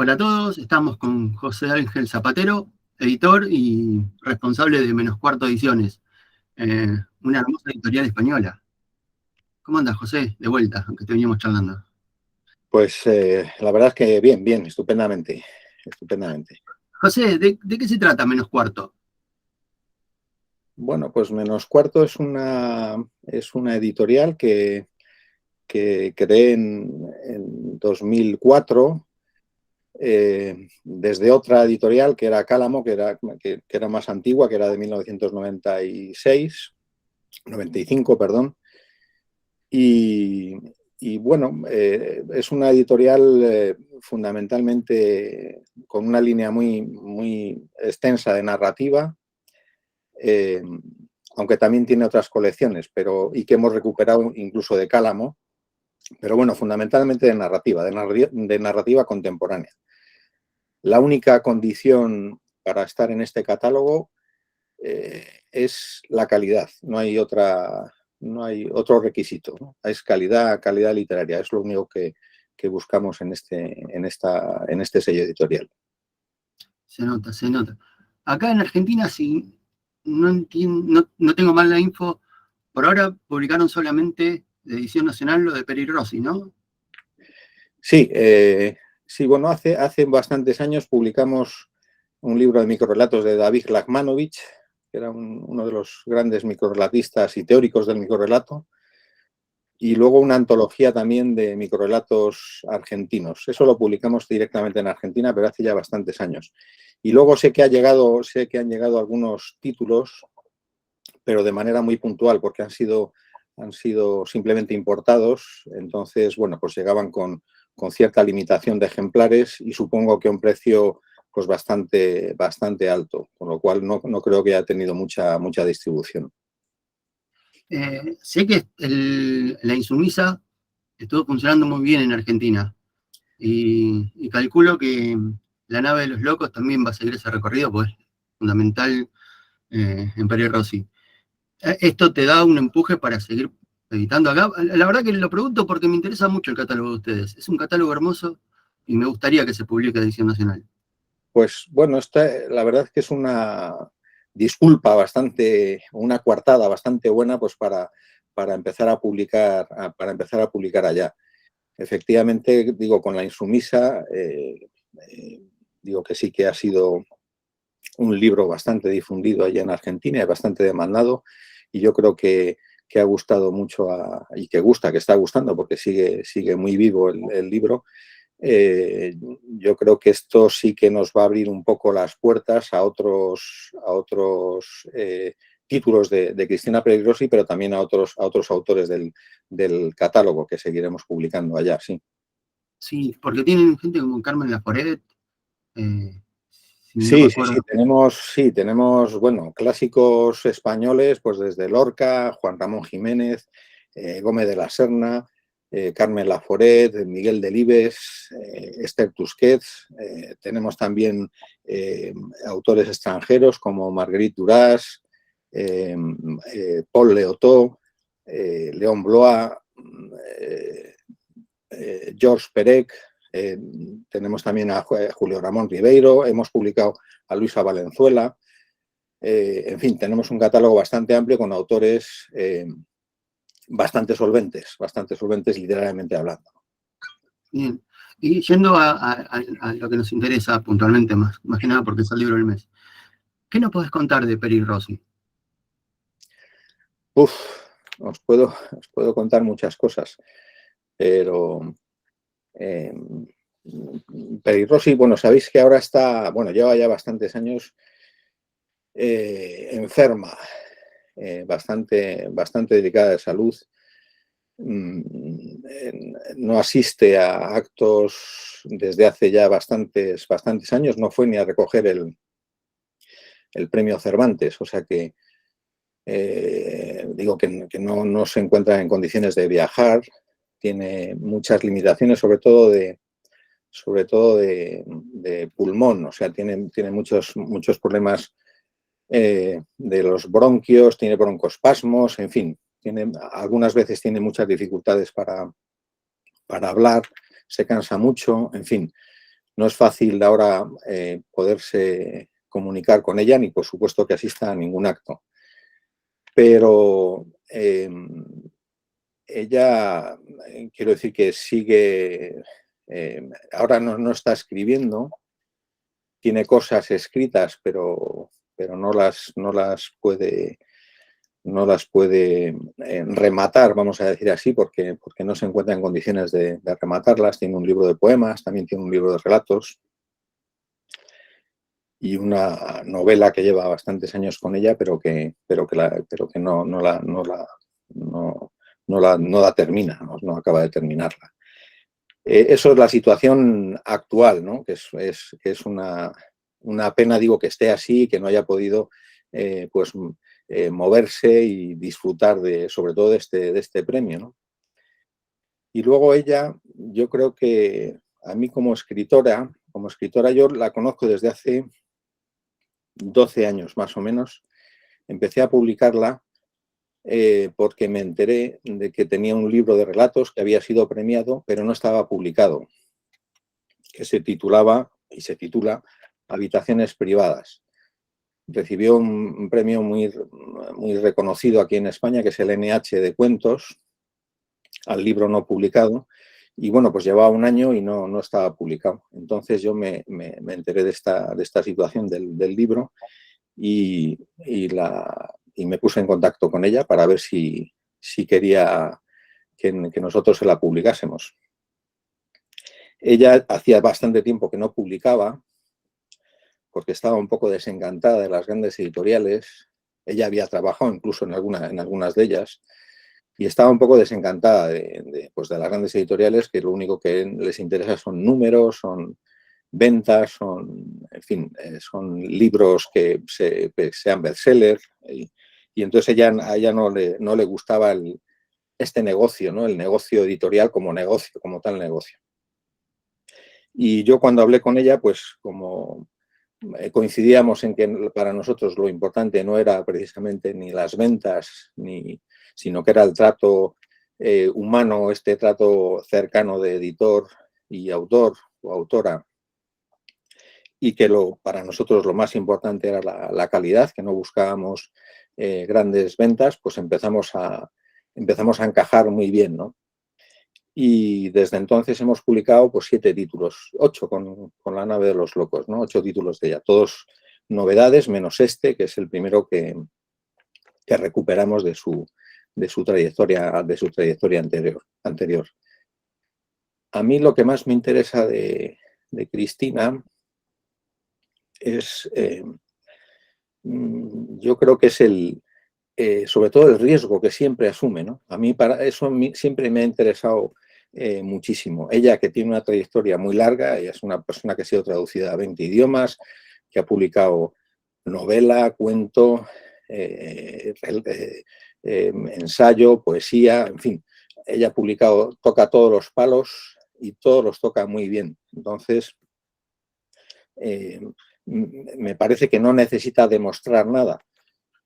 Hola a todos, estamos con José Ángel Zapatero, editor y responsable de Menos Cuarto Ediciones, una hermosa editorial española. ¿Cómo andas, José? De vuelta, aunque te veníamos charlando. Pues la verdad es que bien, estupendamente. José, ¿de qué se trata Menos Cuarto? Bueno, pues Menos Cuarto es una editorial que creé en 2004 desde otra editorial que era Cálamo, que era más antigua, que era de 1995, perdón. Y, y bueno, es una editorial fundamentalmente con una línea muy extensa de narrativa, eh, aunque también tiene otras colecciones, y que hemos recuperado incluso de Cálamo, pero bueno, fundamentalmente de narrativa contemporánea. La única condición para estar en este catálogo es la calidad, no hay otro requisito, ¿no? Es calidad literaria, es lo único que buscamos en este sello editorial. Se nota, se nota. Acá en Argentina, si no tengo mal la info, por ahora publicaron solamente de edición nacional lo de Peri Rossi, ¿no? Sí, bueno, hace bastantes años publicamos un libro de microrelatos de David Lachmanovich, que era uno de los grandes microrelatistas y teóricos del microrelato, y luego una antología también de microrelatos argentinos. Eso lo publicamos directamente en Argentina, pero hace ya bastantes años. Y luego sé que han llegado algunos títulos, pero de manera muy puntual, porque han sido simplemente importados. Entonces, bueno, pues llegaban con cierta limitación de ejemplares y supongo que a un precio pues bastante alto, con lo cual no creo que haya tenido mucha distribución. Sé que la insumisa estuvo funcionando muy bien en Argentina y calculo que la nave de los locos también va a seguir ese recorrido, pues es fundamental en Peri Rossi. ¿Esto te da un empuje para seguir editando acá? La verdad que lo pregunto porque me interesa mucho el catálogo de ustedes. Es un catálogo hermoso y me gustaría que se publique de edición nacional. Pues bueno, la verdad es que es una disculpa una coartada bastante buena pues para empezar a publicar allá. Efectivamente, digo, con la insumisa, digo que sí que ha sido un libro bastante difundido allá en Argentina y bastante demandado, y yo creo que ha gustado mucho y que está gustando porque sigue muy vivo el libro. Yo creo que esto sí que nos va a abrir un poco las puertas a otros títulos de Cristina Peri Rossi, pero también a otros autores del catálogo que seguiremos publicando allá, sí. Sí, porque tienen gente como Carmen Laforet, si no me Sí, acuerdo. tenemos, bueno, clásicos españoles, pues desde Lorca, Juan Ramón Jiménez, Gómez de la Serna, Carmen Laforet, Miguel Delibes, Esther Tusquets. Tenemos también autores extranjeros como Marguerite Duras, Paul Leotó, León Blois, Georges Perec. Tenemos también a Julio Ramón Ribeiro, hemos publicado a Luisa Valenzuela. En fin, tenemos un catálogo bastante amplio con autores bastante solventes literariamente hablando. Bien. Y yendo a lo que nos interesa puntualmente, más que nada porque es el libro del mes. ¿Qué nos podés contar de Peri Rossi? Os puedo contar muchas cosas, pero Peri Rossi, bueno, sabéis que ahora lleva ya bastantes años enferma, bastante delicada de salud. No asiste a actos desde hace ya bastantes años, no fue ni a recoger el premio Cervantes, o sea que digo que no se encuentra en condiciones de viajar, tiene muchas limitaciones, sobre todo de pulmón, o sea, tiene muchos problemas de los bronquios, tiene broncoespasmos, en fin, algunas veces tiene muchas dificultades para hablar, se cansa mucho, en fin. no es fácil ahora poderse comunicar con ella, ni por supuesto que asista a ningún acto. Pero ella, quiero decir que sigue, ahora no está escribiendo, tiene cosas escritas, pero no las puede rematar, vamos a decir así, porque no se encuentra en condiciones de rematarlas. Tiene un libro de poemas, también tiene un libro de relatos y una novela que lleva bastantes años con ella, pero que no la termina, no acaba de terminarla. Eso es la situación actual, ¿no? Que es una pena, digo, que esté así, que no haya podido moverse y disfrutar sobre todo de este premio, ¿no? Y luego ella, yo creo que a mí como escritora yo la conozco desde hace 12 años más o menos. Empecé a publicarla porque me enteré de que tenía un libro de relatos que había sido premiado, pero no estaba publicado, que se titulaba y se titula Habitaciones privadas. Recibió un premio muy reconocido aquí en España, que es el NH de cuentos, al libro no publicado, y bueno, pues llevaba un año y no estaba publicado. Entonces yo me enteré de esta situación del libro y me puse en contacto con ella para ver si quería que nosotros se la publicásemos. Ella hacía bastante tiempo que no publicaba, porque estaba un poco desencantada de las grandes editoriales. Ella había trabajado incluso en algunas de ellas, y estaba un poco desencantada de las grandes editoriales, que lo único que les interesa son números, son ventas, en fin, son libros que sean bestsellers. Y entonces a ella no le gustaba este negocio, ¿no? El negocio editorial como tal negocio. Y yo cuando hablé con ella, pues como coincidíamos en que para nosotros lo importante no era precisamente ni las ventas, sino que era el trato humano, este trato cercano de editor y autor o autora, y que para nosotros lo más importante era la calidad, que no buscábamos grandes ventas, pues empezamos a encajar muy bien, ¿no? Y desde entonces hemos publicado 7 títulos, 8 con La nave de los locos, ¿no? 8 títulos de ella, todos novedades, menos este, que es el primero que recuperamos de su trayectoria anterior. A mí lo que más me interesa de Cristina es, yo creo que es sobre todo el riesgo que siempre asume, ¿no? A mí siempre me ha interesado muchísimo. Ella, que tiene una trayectoria muy larga, ella es una persona que ha sido traducida a 20 idiomas, que ha publicado novela, cuento, ensayo, poesía, en fin. Ella ha publicado, toca todos los palos y todos los toca muy bien. Entonces, me parece que no necesita demostrar nada.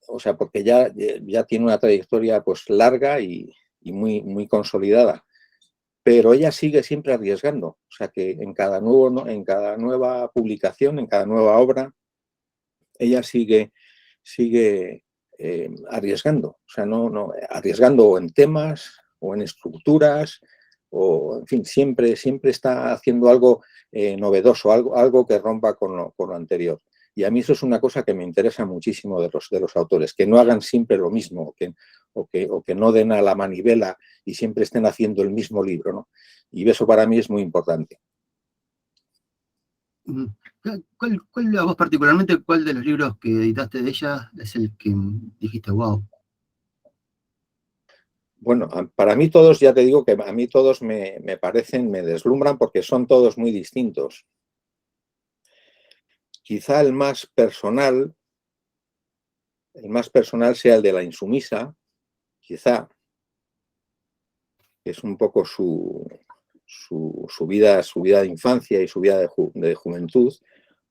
O sea, porque ya tiene una trayectoria pues larga y muy consolidada. Pero ella sigue siempre arriesgando. O sea, que en cada nueva publicación, en cada nueva obra, ella sigue arriesgando. O sea, arriesgando en temas o en estructuras, o en fin, siempre está haciendo algo novedoso, algo que rompa con lo anterior. Y a mí eso es una cosa que me interesa muchísimo de los autores, que no hagan siempre lo mismo, o que no den a la manivela y siempre estén haciendo el mismo libro, ¿no? Y eso para mí es muy importante. ¿Cuál a vos particularmente, cuál de los libros que editaste de ella es el que dijiste, wow? Bueno, para mí todos, ya te digo que a mí todos me parecen, me deslumbran porque son todos muy distintos. Quizá el más personal sea el de La insumisa, quizá, que es un poco su vida de infancia y su vida de juventud,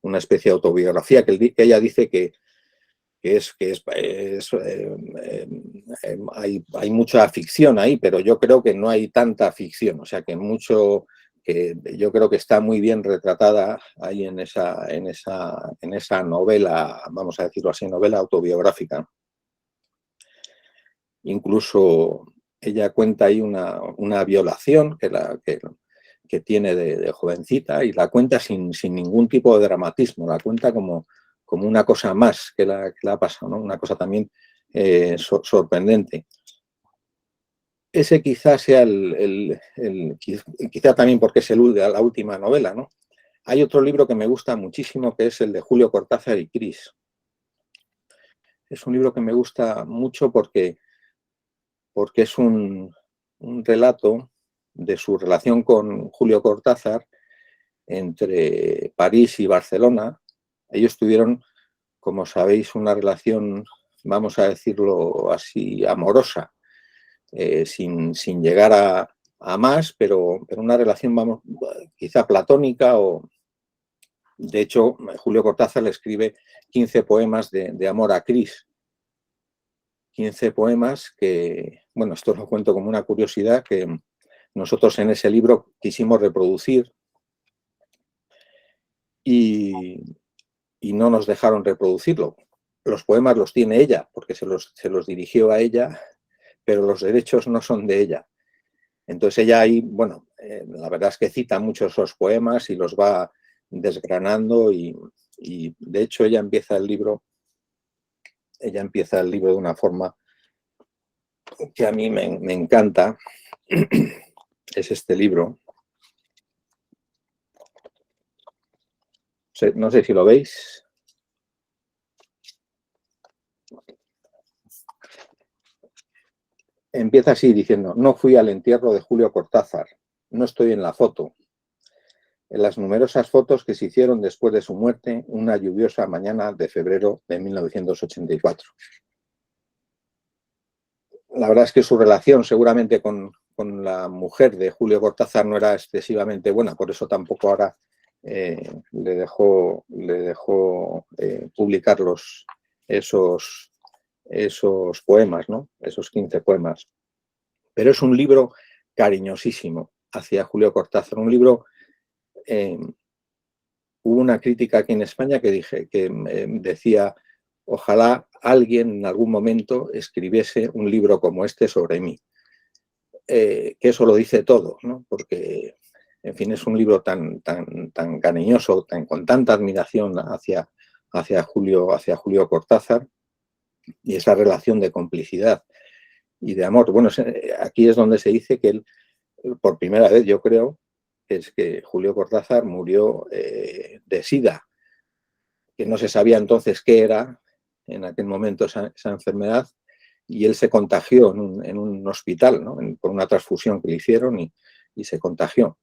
una especie de autobiografía que ella dice que hay mucha ficción ahí, pero yo creo que no hay tanta ficción, o sea que mucho que yo creo que está muy bien retratada ahí en esa novela, vamos a decirlo así, novela autobiográfica. Incluso ella cuenta ahí una violación que tiene de jovencita, y la cuenta sin ningún tipo de dramatismo, la cuenta como una cosa más que la ha pasado, ¿no? Una cosa también sorprendente. Ese quizás sea quizá también porque es la última novela, ¿no? Hay otro libro que me gusta muchísimo, que es el de Julio Cortázar y Cris. Es un libro que me gusta mucho porque es un relato de su relación con Julio Cortázar entre París y Barcelona. Ellos tuvieron, como sabéis, una relación, vamos a decirlo así, amorosa, sin llegar a más, pero una relación, vamos, quizá platónica. De hecho, Julio Cortázar le escribe 15 poemas de amor a Cris. 15 poemas que, bueno, esto lo cuento como una curiosidad, que nosotros en ese libro quisimos reproducir y no nos dejaron reproducirlo. Los poemas los tiene ella, porque se los dirigió a ella, pero los derechos no son de ella. Entonces ella ahí, bueno, la verdad es que cita muchos esos poemas y los va desgranando, y de hecho ella empieza el libro de una forma que a mí me encanta. Es este libro. No sé si lo veis. Empieza así diciendo: no fui al entierro de Julio Cortázar, no estoy en la foto. En las numerosas fotos que se hicieron después de su muerte, una lluviosa mañana de febrero de 1984. La verdad es que su relación seguramente con la mujer de Julio Cortázar no era excesivamente buena, por eso tampoco ahora le dejó publicar esos poemas, ¿no? Esos 15 poemas. Pero es un libro cariñosísimo hacia Julio Cortázar, un libro... hubo una crítica aquí en España que decía: ojalá alguien en algún momento escribiese un libro como este sobre mí. Que eso lo dice todo, ¿no? Porque, en fin, es un libro tan cariñoso, con tanta admiración hacia Julio Cortázar, y esa relación de complicidad y de amor. Bueno, aquí es donde se dice que él, por primera vez, yo creo, es que Julio Cortázar murió de SIDA, que no se sabía entonces qué era en aquel momento esa enfermedad, y él se contagió en un hospital, ¿no? Por una transfusión que le hicieron, y se contagió.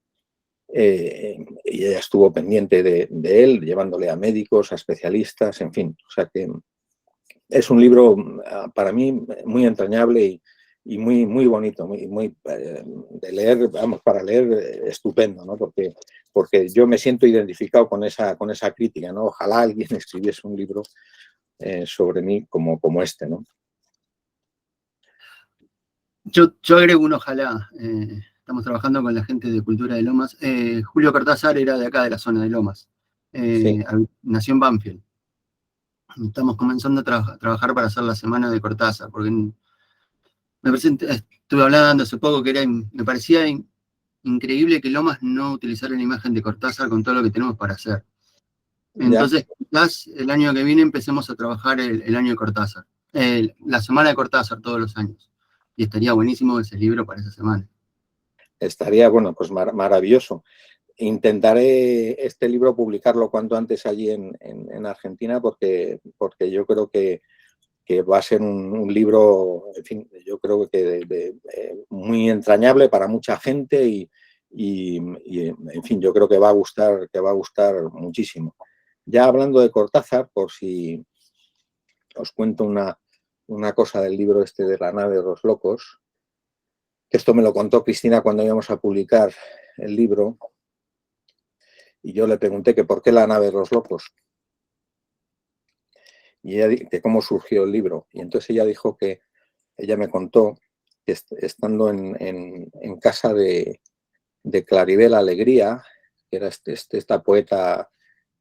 Y ella estuvo pendiente de él, llevándole a médicos, a especialistas, en fin. O sea que es un libro para mí muy entrañable y muy bonito, muy de leer, vamos, para leer estupendo, ¿no? Porque yo me siento identificado con esa crítica, ¿no? Ojalá alguien escribiese un libro sobre mí como este, ¿no? Yo agrego un ojalá. Estamos trabajando con la gente de Cultura de Lomas. Julio Cortázar era de acá, de la zona de Lomas. Sí. Nació en Banfield. Estamos comenzando a trabajar para hacer la semana de Cortázar, porque estuve hablando hace poco que me parecía increíble que Lomas no utilizara la imagen de Cortázar con todo lo que tenemos para hacer. Entonces, quizás el año que viene empecemos a trabajar el año de Cortázar, la semana de Cortázar todos los años. Y estaría buenísimo ese libro para esa semana. Estaría, bueno, pues maravilloso. Intentaré este libro publicarlo cuanto antes allí en Argentina, porque yo creo que va a ser un libro, en fin, yo creo que muy entrañable para mucha gente, y en fin, yo creo que va a gustar muchísimo. Ya hablando de Cortázar, por si os cuento una cosa del libro este de La nave de los locos, que esto me lo contó Cristina cuando íbamos a publicar el libro, y yo le pregunté que por qué La nave de los locos, y ella, que cómo surgió el libro. Y entonces ella dijo ella me contó que estando en casa de de Claribel Alegría, que era esta poeta,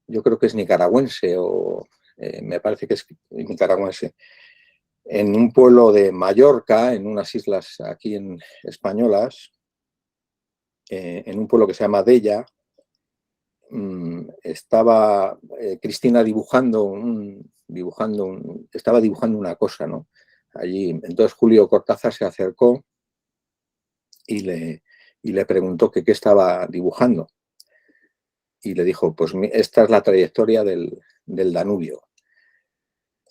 yo creo que es nicaragüense, o me parece que es nicaragüense, en un pueblo de Mallorca, en unas islas aquí españolas, en un pueblo que se llama Della, estaba Cristina estaba dibujando una cosa, ¿no? Allí, entonces Julio Cortázar se acercó y le preguntó que qué estaba dibujando. Y le dijo, pues esta es la trayectoria del Danubio.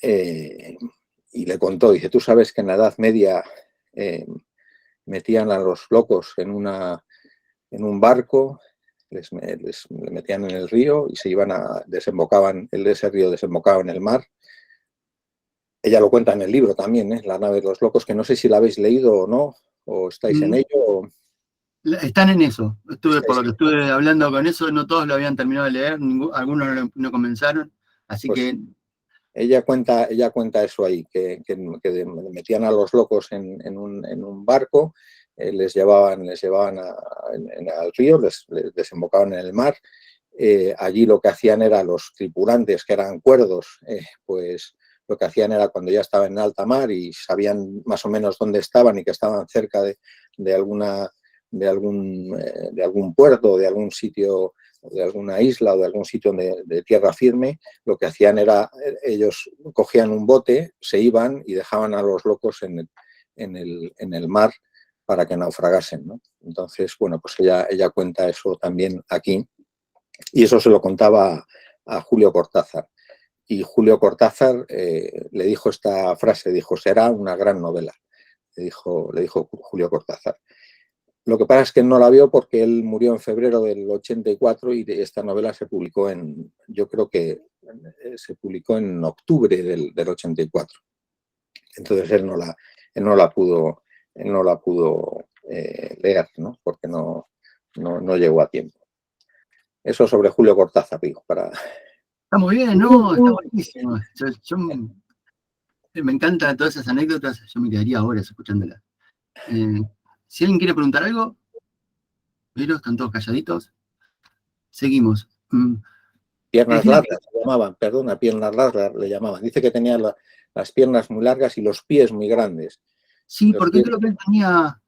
Y le contó, dice, tú sabes que en la Edad Media metían a los locos en un barco, les metían en el río y se iban desembocaban, ese río desembocaba en el mar. Ella lo cuenta en el libro también, La nave de los locos, que no sé si la habéis leído o no, o estáis en ello. Están en eso. Por lo que estuve hablando con eso, no todos lo habían terminado de leer, algunos no comenzaron, así pues, que... Ella cuenta eso ahí, que metían a los locos en un barco, les llevaban al río, les desembocaban en el mar. Allí lo que hacían era los tripulantes, que eran cuerdos, pues lo que hacían era cuando ya estaban en alta mar y sabían más o menos dónde estaban y que estaban cerca de algún puerto, de algún sitio, de alguna isla o de algún sitio de tierra firme, lo que hacían era, ellos cogían un bote, se iban y dejaban a los locos en el mar para que naufragasen, ¿no? Entonces, bueno, pues ella cuenta eso también aquí, y eso se lo contaba a Julio Cortázar. Y Julio Cortázar le dijo esta frase, dijo, será una gran novela, le dijo Julio Cortázar. Lo que pasa es que no la vio porque él murió en febrero del 84 y esta novela se publicó yo creo que se publicó en octubre del 84. Entonces él no la pudo leer, ¿no? Porque no llegó a tiempo. Eso sobre Julio Cortázar, digo, para... Está muy bien, ¿no? Está buenísimo. Me encantan todas esas anécdotas, yo me quedaría horas escuchándolas. Si alguien quiere preguntar algo, pero están todos calladitos. Seguimos. Piernas largas le llamaban, perdona, piernas largas le llamaban. Dice que tenía las piernas muy largas y los pies muy grandes. Sí, porque creo que él tenía,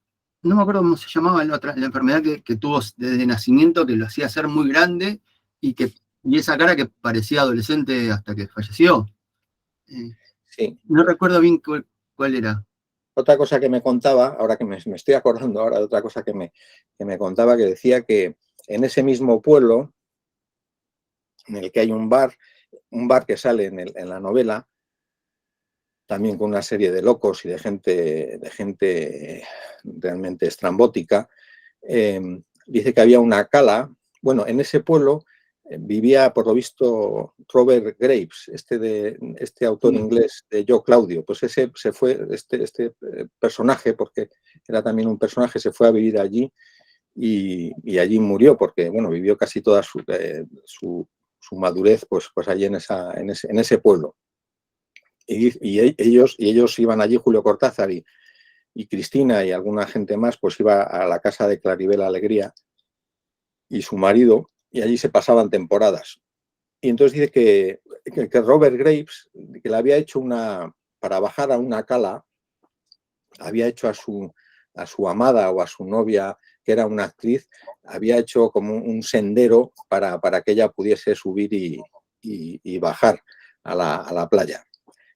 no me acuerdo cómo se llamaba la enfermedad que tuvo desde nacimiento, que lo hacía ser muy grande y esa cara que parecía adolescente hasta que falleció. Sí. No recuerdo bien cuál era. Otra cosa que me contaba, ahora que me estoy acordando ahora de otra cosa que me contaba, que decía que en ese mismo pueblo, en el que hay un bar que sale en la novela, también con una serie de locos y de gente realmente estrambótica, dice que había una cala. Bueno, en ese pueblo vivía, por lo visto, Robert Graves, este autor inglés de Yo, Claudio. Pues ese se fue, este personaje, porque era también un personaje, se fue a vivir allí y allí murió, porque bueno, vivió casi toda su madurez pues allí en ese pueblo. Y ellos iban allí, Julio Cortázar y Cristina y alguna gente más, pues iba a la casa de Claribel Alegría y su marido, y allí se pasaban temporadas. Y entonces dice que Robert Graves, que le había hecho para bajar a una cala, había hecho a su amada o a su novia, que era una actriz, había hecho como un sendero para que ella pudiese subir y bajar a la playa.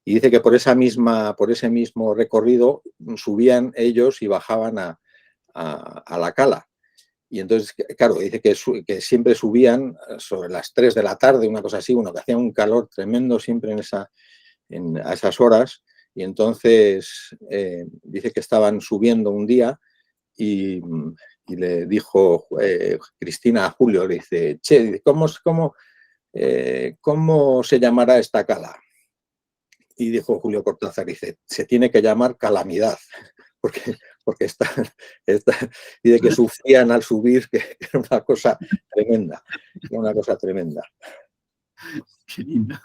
Y dice que por ese mismo recorrido subían ellos y bajaban a la cala. Y entonces, claro, dice que siempre subían sobre las 3 de la tarde, una cosa así, que hacía un calor tremendo siempre a esas horas. Y entonces dice que estaban subiendo un día y le dijo Cristina a Julio, le dice, che, ¿cómo se llamará esta cala? Y dijo Julio Cortázar, dice, se tiene que llamar Calamidad, porque dice que sufrían al subir, que era una cosa tremenda, Qué lindo.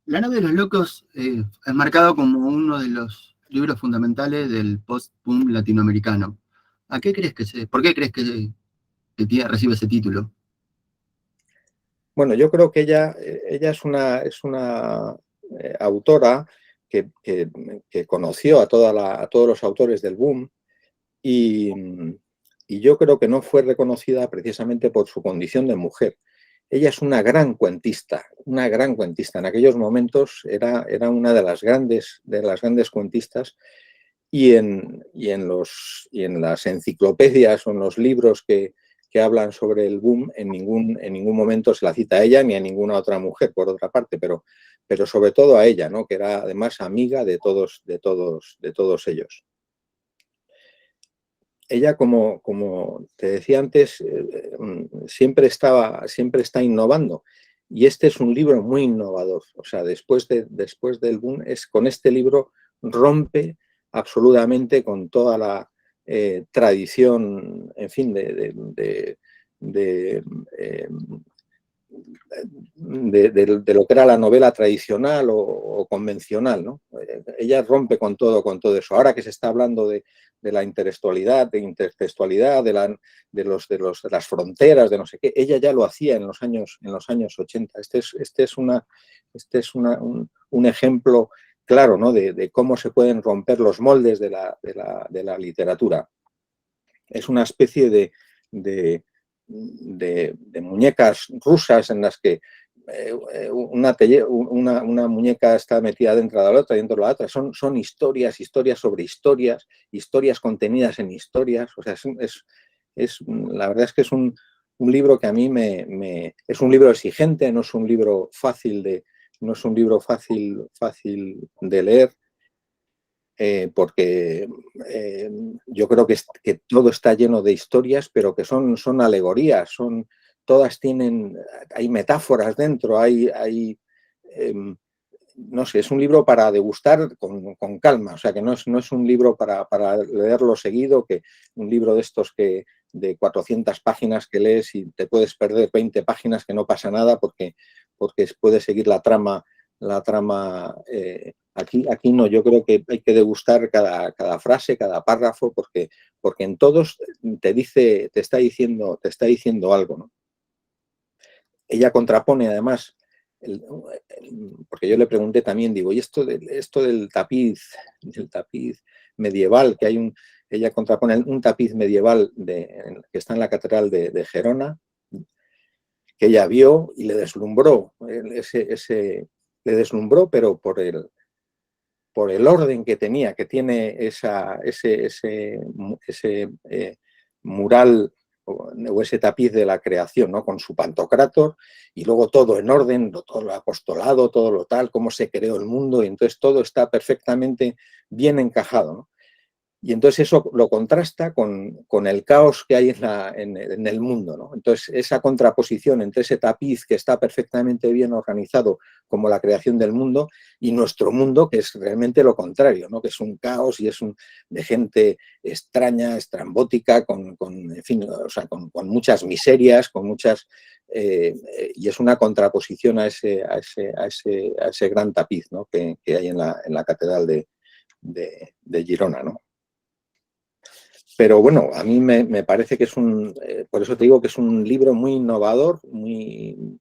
La nave de los locos es marcado como uno de los libros fundamentales del post-boom latinoamericano. ¿A qué crees por qué crees que recibe ese título? Bueno, yo creo que ella es una autora que conoció a todos los autores del boom y, y yo creo que no fue reconocida precisamente por su condición de mujer. Ella es una gran cuentista, una gran cuentista. En aquellos momentos era una de las grandes cuentistas y en las enciclopedias o en los libros que hablan sobre el boom, en ningún momento se la cita a ella ni a ninguna otra mujer, por otra parte, pero sobre todo a ella, ¿no? Que era además amiga de todos ellos. Ella, como te decía antes, siempre está innovando. Y este es un libro muy innovador. O sea, después del boom, con este libro rompe absolutamente con toda la tradición, en fin, de lo que era la novela tradicional o convencional, ¿no? Ella rompe con todo eso. Ahora que se está hablando de la intertextualidad, de las fronteras, de no sé qué, ella ya lo hacía en los años 80. Este es un ejemplo claro, ¿no? de cómo se pueden romper los moldes de la literatura. Es una especie de muñecas rusas en las que una muñeca está metida dentro de la otra y dentro de la otra. Son historias sobre historias contenidas en historias. O sea, la verdad es que es un libro que a mí es un libro exigente, no es un libro fácil de leer. Porque yo creo que todo está lleno de historias, pero que son alegorías, todas hay metáforas dentro, no sé, es un libro para degustar con calma, o sea que no es un libro para leerlo seguido, que un libro de estos de 400 páginas que lees y te puedes perder 20 páginas que no pasa nada porque puedes seguir la trama. Aquí no, yo creo que hay que degustar cada frase, cada párrafo, porque en todos te está diciendo algo, ¿no? Ella contrapone además, porque yo le pregunté también, digo, ¿y esto del tapiz medieval, que ella contrapone un tapiz medieval que está en la catedral de Gerona, que ella vio y le deslumbró, le deslumbró, pero por el orden que tiene ese mural o ese tapiz de la creación, ¿no? Con su pantocrátor y luego todo en orden, todo lo apostolado, todo lo tal, cómo se creó el mundo, y entonces todo está perfectamente bien encajado, ¿no? Y entonces eso lo contrasta con el caos que hay en el mundo, ¿no? Entonces esa contraposición entre ese tapiz que está perfectamente bien organizado como la creación del mundo y nuestro mundo, que es realmente lo contrario, ¿no? Que es un caos y es de gente extraña, estrambótica, en fin, o sea, con muchas miserias, y es una contraposición a ese gran tapiz, ¿no? que hay en la catedral de Girona, ¿no? Pero bueno, a mí me parece que por eso te digo que es un libro muy innovador, muy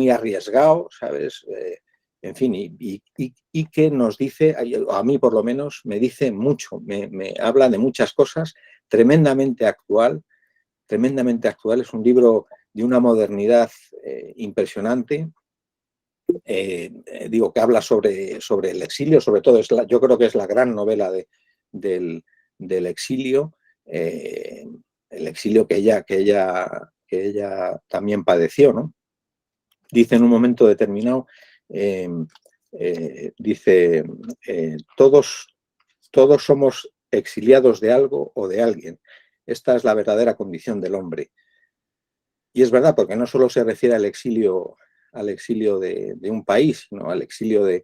arriesgado, ¿sabes? En fin, y que nos dice, a mí por lo menos, me dice mucho, me habla de muchas cosas, tremendamente actual, es un libro de una modernidad impresionante. Digo que habla sobre el exilio, sobre todo, yo creo que es la gran novela del exilio, el exilio que ella también padeció, ¿no? Dice en un momento determinado, dice, todos somos exiliados de algo o de alguien. Esta es la verdadera condición del hombre. Y es verdad, porque no solo se refiere al exilio de un país, sino al exilio de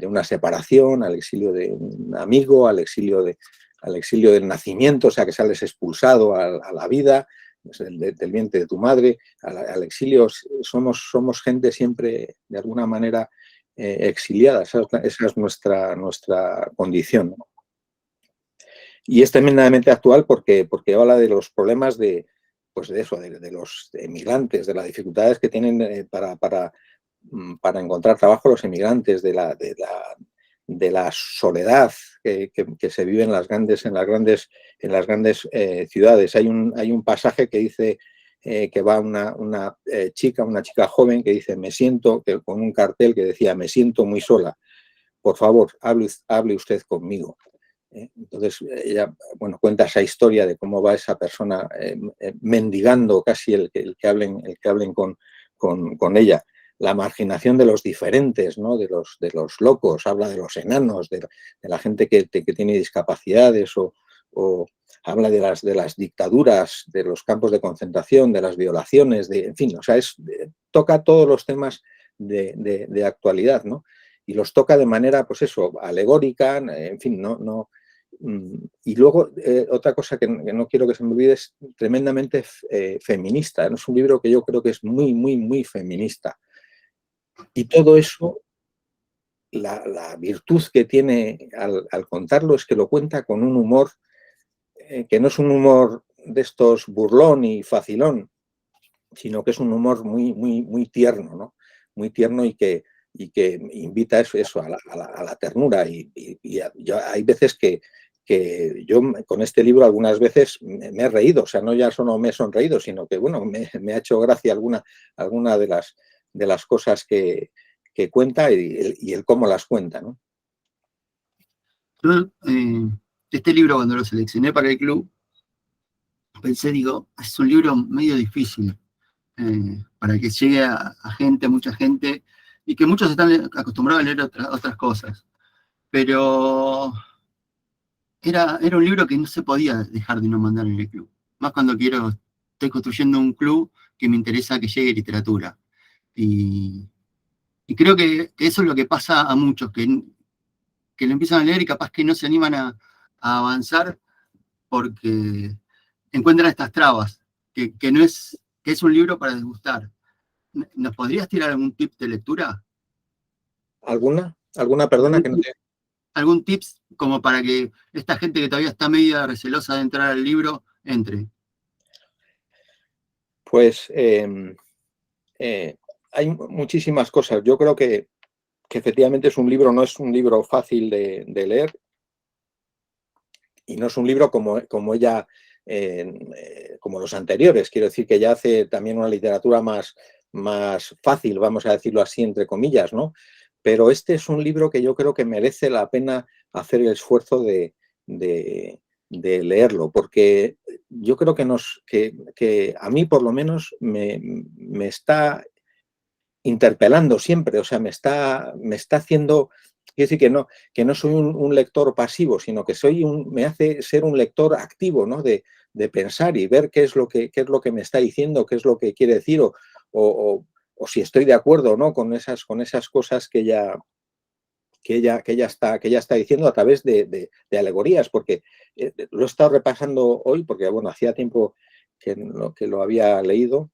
una separación, al exilio de un amigo, al exilio del nacimiento, o sea, que sales expulsado a la vida, del vientre de tu madre, al exilio. Somos gente siempre, de alguna manera, exiliada. Esa es nuestra condición, ¿no? Y es tremendamente actual porque habla de los problemas de eso, de los emigrantes, de las dificultades que tienen para encontrar trabajo los emigrantes, de la soledad que se vive en las grandes ciudades. Hay un pasaje que dice que va una chica joven que dice, con un cartel que decía, me siento muy sola, por favor, hable usted conmigo. Entonces ella, bueno, cuenta esa historia de cómo va esa persona mendigando casi el que hablen con ella. La marginación de los diferentes, ¿no? de los locos, habla de los enanos, de la gente que tiene discapacidades, o habla de las dictaduras, de los campos de concentración, de las violaciones, en fin, o sea, toca todos los temas de actualidad, ¿no? Y los toca de manera, pues eso, alegórica, en fin, no. Y luego, otra cosa que no quiero que se me olvide, es tremendamente feminista. Es un libro que yo creo que es muy, muy, muy feminista. Y todo eso, la virtud que tiene al contarlo es que lo cuenta con un humor que no es un humor de estos burlón y facilón, sino que es un humor muy, muy, muy tierno, ¿no? Muy tierno y que invita eso a la ternura. Hay veces que yo con este libro algunas veces me he reído, o sea, no ya solo me he sonreído, sino que, bueno, me ha hecho gracia alguna de las cosas que cuenta y el cómo las cuenta, ¿no? Yo, este libro, cuando lo seleccioné para el club, pensé, digo, es un libro medio difícil para que llegue a mucha gente, y que muchos están acostumbrados a leer otras cosas. Pero era un libro que no se podía dejar de no mandar en el club. Más cuando estoy construyendo un club que me interesa que llegue literatura. Y creo que eso es lo que pasa a muchos, que lo empiezan a leer y capaz que no se animan a avanzar porque encuentran estas trabas, que es un libro para degustar. ¿Nos podrías tirar algún tip de lectura? ¿Alguna, perdona, que no te... ¿Algún tips como para que esta gente que todavía está media recelosa de entrar al libro, entre? Pues hay muchísimas cosas. Yo creo que efectivamente no es un libro fácil de leer, y no es un libro como ella, como los anteriores. Quiero decir que ella hace también una literatura más fácil, vamos a decirlo así, entre comillas, ¿no? Pero este es un libro que yo creo que merece la pena hacer el esfuerzo de leerlo, porque yo creo que a mí por lo menos me está interpelando siempre, o sea, me está haciendo, quiero decir que no soy un lector pasivo, sino que me hace ser un lector activo, ¿no? De pensar y ver qué es lo que me está diciendo, qué es lo que quiere decir, o si estoy de acuerdo, ¿no? con esas cosas que ella está diciendo a través de alegorías, porque lo he estado repasando hoy, porque bueno, hacía tiempo que lo había leído,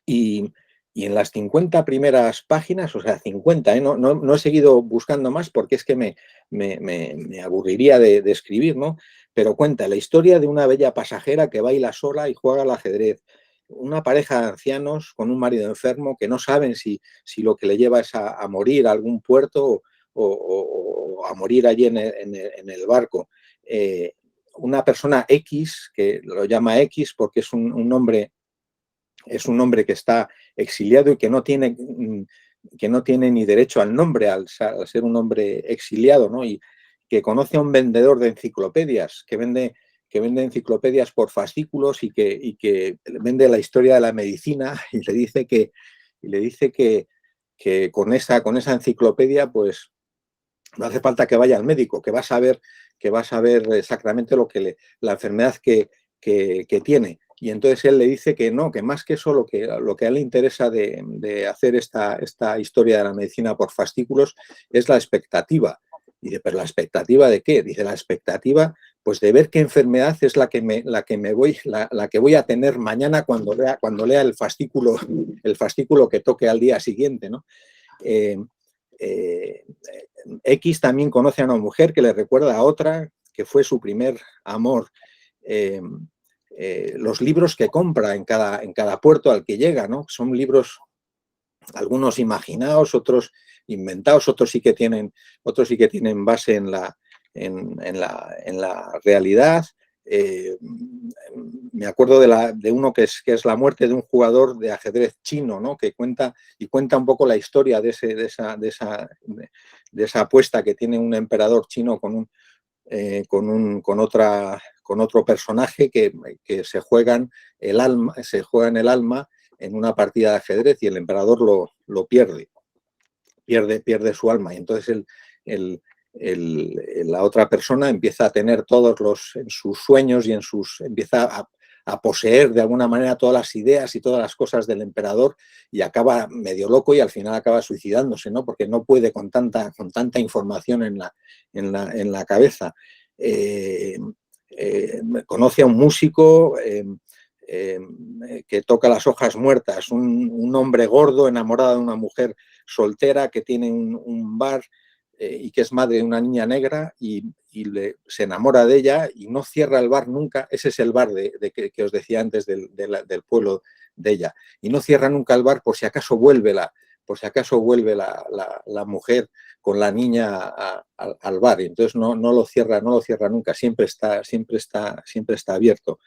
y en las 50 primeras páginas, o sea, 50, no he seguido buscando más porque es que me aburriría de escribir, ¿no? Pero cuenta la historia de una bella pasajera que baila sola y juega al ajedrez. Una pareja de ancianos con un marido enfermo que no saben si lo que le lleva es a morir a algún puerto o a morir allí en el barco. Una persona X, que lo llama X porque es un hombre que está exiliado y que no tiene ni derecho al nombre al ser un hombre exiliado, ¿no? Y que conoce a un vendedor de enciclopedias que vende enciclopedias por fascículos y que vende la historia de la medicina, y le dice que con esa enciclopedia pues no hace falta que vaya al médico, que va a saber exactamente la enfermedad que tiene. Y entonces él le dice que no, que más que eso, lo que a él le interesa de hacer esta historia de la medicina por fascículos es la expectativa. Y dice, ¿pero la expectativa de qué? Dice, la expectativa pues de ver qué enfermedad es la que voy a tener mañana cuando lea el fascículo que toque al día siguiente, ¿no? X también conoce a una mujer que le recuerda a otra que fue su primer amor, los libros que compra en cada puerto al que llega, ¿no? Son libros, algunos imaginados, otros inventados, otros sí que tienen base en la realidad. Me acuerdo de uno que es la muerte de un jugador de ajedrez chino, ¿no? Que cuenta un poco la historia de esa apuesta que tiene un emperador chino con otro personaje que se juegan el alma en una partida de ajedrez y el emperador lo pierde su alma. Y entonces la otra persona empieza a tener en sus sueños y empieza a poseer de alguna manera todas las ideas y todas las cosas del emperador y acaba medio loco y al final acaba suicidándose, ¿no? Porque no puede con tanta información en la cabeza. Conoce a un músico que toca las hojas muertas, un hombre gordo enamorado de una mujer soltera que tiene un bar y que es madre de una niña negra y se enamora de ella y no cierra el bar nunca. Ese es el bar que os decía antes del pueblo de ella. Y no cierra nunca el bar por si acaso vuelve la mujer con la niña al bar. Y entonces no lo cierra nunca, siempre está abierto.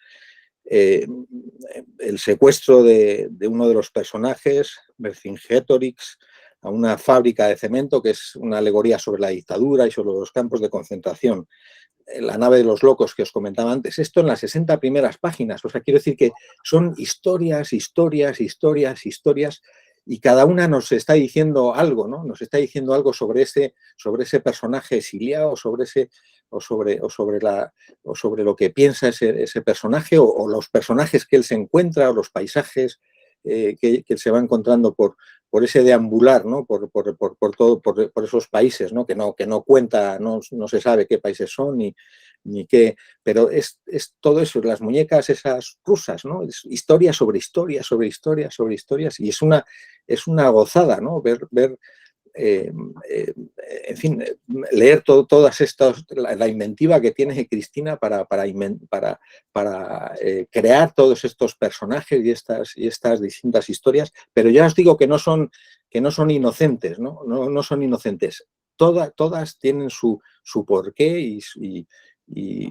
El secuestro de uno de los personajes, Vercingetorix, a una fábrica de cemento, que es una alegoría sobre la dictadura y sobre los campos de concentración. La nave de los locos que os comentaba antes, esto en las 60 primeras páginas. O sea, quiero decir que son historias, y cada una nos está diciendo algo, ¿no? Nos está diciendo algo sobre ese personaje exiliado, sobre lo que piensa ese personaje, o los personajes que él se encuentra, o los paisajes que él se va encontrando por ese deambular, ¿no? por esos países, ¿no? Que no cuenta, no se sabe qué países son ni qué, pero es todo eso, las muñecas esas rusas, ¿no? Es historia sobre historia, sobre historia, sobre historias, y es una gozada, ¿no? Ver en fin, leer todas estas, la inventiva que tiene Cristina para crear todos estos personajes y estas distintas historias, pero ya os digo que no son inocentes, ¿no? No son inocentes. Todas tienen su porqué y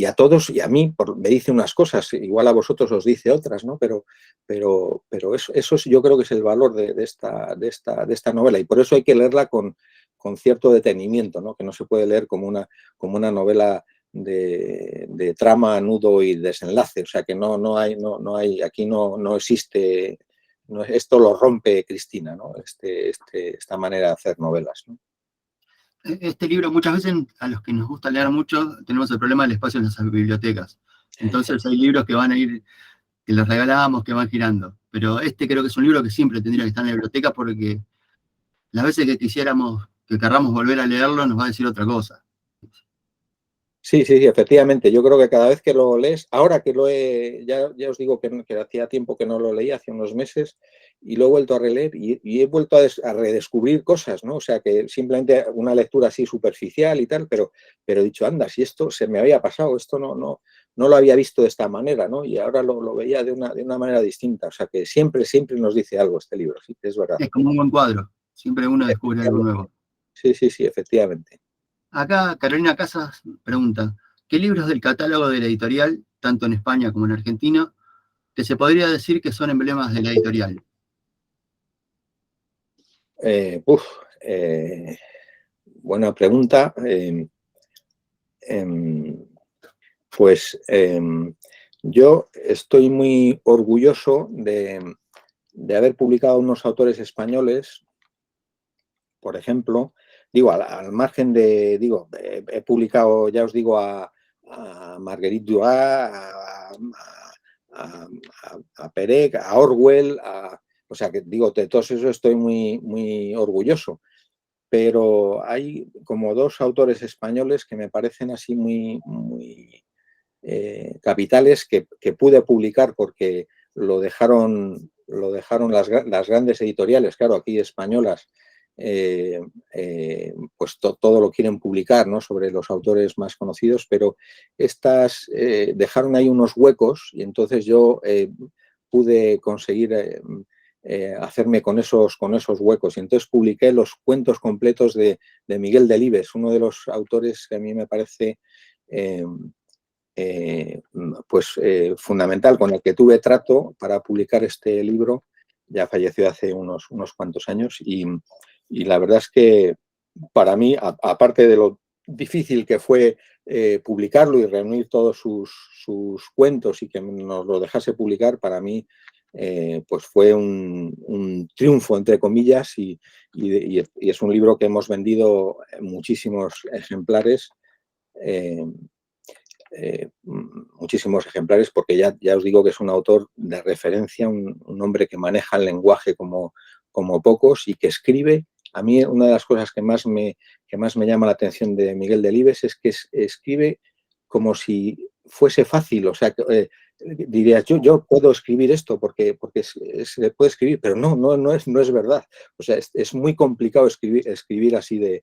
a todos, y a mí me dice unas cosas, igual a vosotros os dice otras, ¿no? Pero eso yo creo que es el valor de esta novela, y por eso hay que leerla con cierto detenimiento, ¿no? Que no se puede leer como una novela de trama, nudo y desenlace. O sea, que no hay, aquí no existe, esto lo rompe Cristina, ¿no? Esta manera de hacer novelas, ¿no? Este libro, muchas veces a los que nos gusta leer mucho, tenemos el problema del espacio en las bibliotecas. Entonces hay libros que van a ir, que los regalamos, que van girando. Pero este creo que es un libro que siempre tendría que estar en la biblioteca, porque las veces que querramos volver a leerlo, nos va a decir otra cosa. Sí, efectivamente. Yo creo que cada vez que lo lees, ahora que ya os digo que hacía tiempo que no lo leía, hace unos meses, y lo he vuelto a releer y he vuelto a redescubrir cosas, ¿no? O sea, que simplemente una lectura así superficial y tal, pero he dicho, anda, si esto se me había pasado, esto no lo había visto de esta manera, ¿no? Y ahora lo veía de una manera distinta. O sea, que siempre nos dice algo este libro, sí, es verdad. Es como un buen cuadro. Siempre uno descubre algo nuevo. Sí, efectivamente. Acá Carolina Casas pregunta, ¿qué libros del catálogo de la editorial, tanto en España como en Argentina, que se podría decir que son emblemas de la editorial? Buena pregunta. Pues yo estoy muy orgulloso de haber publicado unos autores españoles, por ejemplo, al margen de, he publicado, ya os digo, a Marguerite Duras, a Perec, a Orwell, o sea que de todos esos estoy muy, muy orgulloso. Pero hay como dos autores españoles que me parecen así muy, muy capitales que pude publicar porque lo dejaron las grandes editoriales, claro, aquí españolas, pues todo lo quieren publicar, ¿no?, sobre los autores más conocidos, pero estas dejaron ahí unos huecos y entonces yo pude conseguir hacerme con esos huecos. Y entonces publiqué los cuentos completos de Miguel Delibes, uno de los autores que a mí me parece fundamental, con el que tuve trato para publicar este libro. Ya falleció hace unos cuantos años y la verdad es que para mí, aparte de lo difícil que fue publicarlo y reunir todos sus cuentos y que nos lo dejase publicar, para mí pues fue un triunfo, entre comillas, y es un libro que hemos vendido muchísimos ejemplares, porque ya os digo que es un autor de referencia, un hombre que maneja el lenguaje como pocos y que escribe. A mí una de las cosas que más me llama la atención de Miguel Delibes es que escribe como si fuese fácil, o sea, dirías, yo puedo escribir esto porque se puede escribir, pero no es verdad. O sea, es muy complicado escribir así de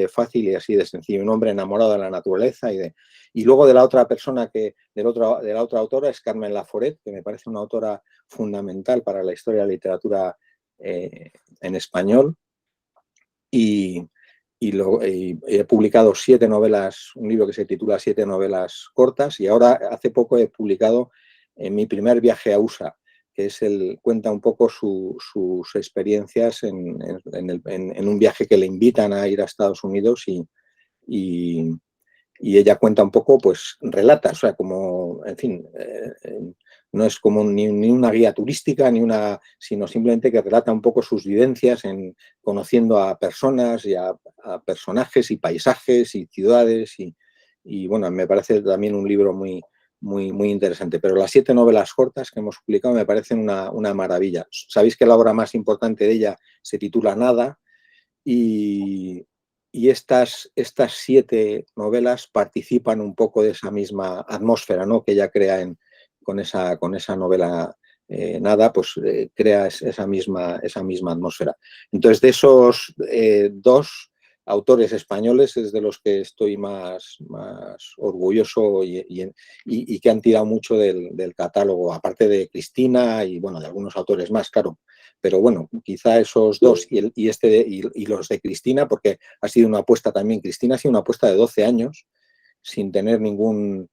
fácil y así de sencillo. Un hombre enamorado de la naturaleza y luego de la otra persona, de la otra autora es Carmen Laforet, que me parece una autora fundamental para la historia de la literatura en español. Y he publicado 7 novelas, un libro que se titula 7 novelas cortas, y ahora hace poco he publicado mi primer viaje a USA, que cuenta un poco sus experiencias en un viaje que le invitan a ir a Estados Unidos y ella cuenta un poco, pues relata, o sea, como, en fin, no es como ni una guía turística, sino simplemente que relata un poco sus vivencias conociendo a personas y a personajes y paisajes y ciudades y bueno, me parece también un libro muy interesante. Pero las 7 novelas cortas que hemos publicado me parecen una maravilla. Sabéis que la obra más importante de ella se titula Nada y estas 7 novelas participan un poco de esa misma atmósfera, ¿no?, que ella crea con esa novela Nada, pues crea esa misma atmósfera. Entonces, de esos 2 autores españoles es de los que estoy más orgulloso y que han tirado mucho del catálogo, aparte de Cristina y, bueno, de algunos autores más, claro. Pero bueno, quizá esos 2 y los de Cristina, porque ha sido una apuesta también. Cristina ha sido una apuesta de 12 años sin tener ningún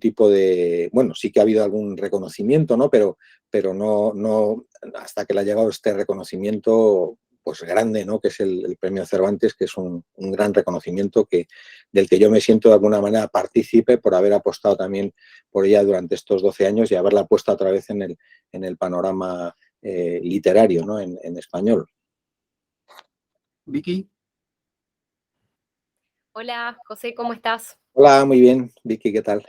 tipo de... Bueno, sí que ha habido algún reconocimiento, ¿no? Pero no hasta que le ha llegado este reconocimiento pues grande, ¿no?, que es el Premio Cervantes, que es un gran reconocimiento del que yo me siento de alguna manera partícipe por haber apostado también por ella durante estos 12 años y haberla puesto otra vez en el panorama literario, ¿no?, en español. Vicky. Hola, José, ¿cómo estás? Hola, muy bien. Vicky, ¿qué tal?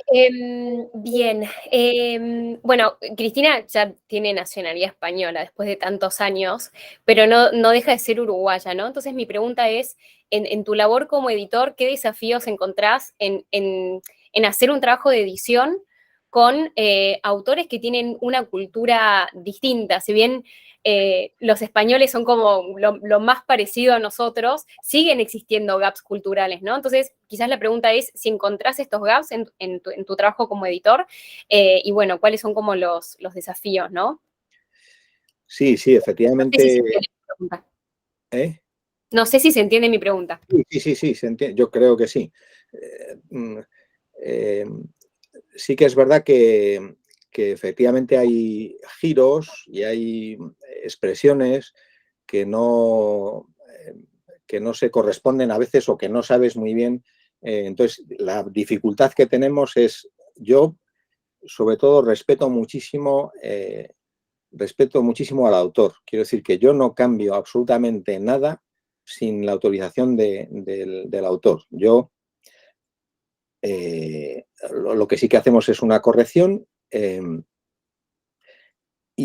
Bien. Bueno, Cristina ya tiene nacionalidad española después de tantos años, pero no deja de ser uruguaya, ¿no? Entonces mi pregunta es, en tu labor como editor, ¿qué desafíos encontrás en hacer un trabajo de edición con autores que tienen una cultura distinta? Si bien los españoles son como lo más parecido a nosotros, siguen existiendo gaps culturales, ¿no? Entonces, quizás la pregunta es si encontrás estos gaps en tu trabajo como editor y, bueno, ¿cuáles son como los desafíos, no? Sí, efectivamente. No sé si se entiende mi pregunta. ¿Eh? No sé si se entiende mi pregunta. Sí, se entiende. Yo creo que sí. Sí que es verdad que efectivamente hay giros y hay expresiones que no se corresponden a veces o que no sabes muy bien. Entonces, la dificultad que tenemos es, yo sobre todo respeto muchísimo al autor. Quiero decir que yo no cambio absolutamente nada sin la autorización del autor. Yo lo que sí que hacemos es una corrección,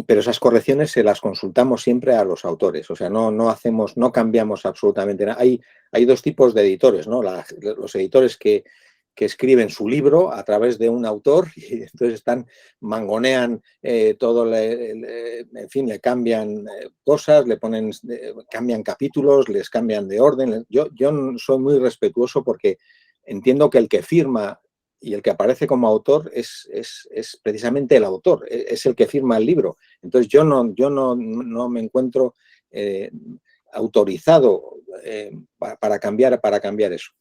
pero esas correcciones se las consultamos siempre a los autores. O sea, no cambiamos absolutamente nada. Hay 2 tipos de editores, ¿no? Los editores que que escriben su libro a través de un autor y entonces mangonean todo, en fin, le cambian cosas, cambian capítulos, les cambian de orden. Yo soy muy respetuoso porque entiendo que el que firma y el que aparece como autor es precisamente el autor, es el que firma el libro. Entonces yo no me encuentro autorizado para cambiar eso.